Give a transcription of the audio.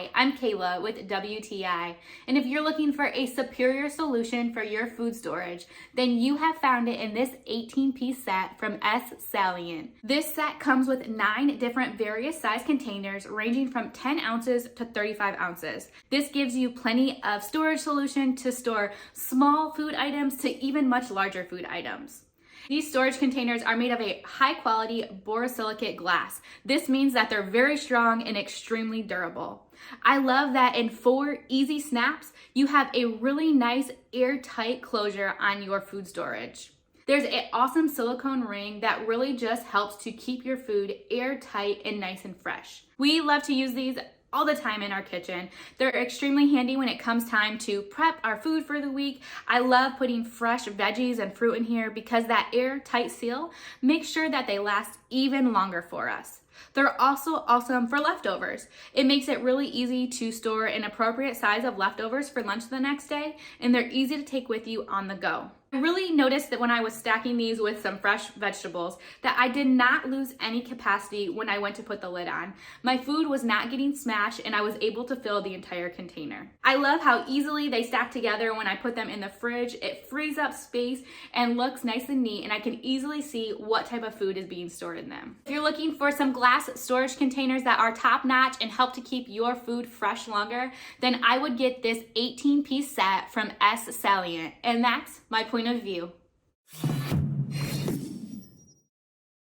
Hi, I'm Kayla with WTI, and if you're looking for a superior solution for your food storage, then you have found it in this 18-piece set from SALIENT. This set comes with 9 different various size containers ranging from 10 ounces to 35 ounces. This gives you plenty of storage solution to store small food items to even much larger food items. These storage containers are made of a high quality borosilicate glass. This means that they're very strong and extremely durable. I love that in 4 easy snaps, you have a really nice airtight closure on your food storage. There's an awesome silicone ring that really just helps to keep your food airtight and nice and fresh. We love to use these all the time in our kitchen. They're extremely handy when it comes time to prep our food for the week. I love putting fresh veggies and fruit in here because that airtight seal makes sure that they last even longer for us. They're also awesome for leftovers. It makes it really easy to store an appropriate size of leftovers for lunch the next day, and they're easy to take with you on the go. I really noticed that when I was stacking these with some fresh vegetables that I did not lose any capacity when I went to put the lid on. My food was not getting smashed and I was able to fill the entire container. I love how easily they stack together when I put them in the fridge. It frees up space and looks nice and neat, and I can easily see what type of food is being stored in them. If you're looking for some glass storage containers that are top notch and help to keep your food fresh longer, then I would get this 18-piece set from SALIENT, and that's my point of view.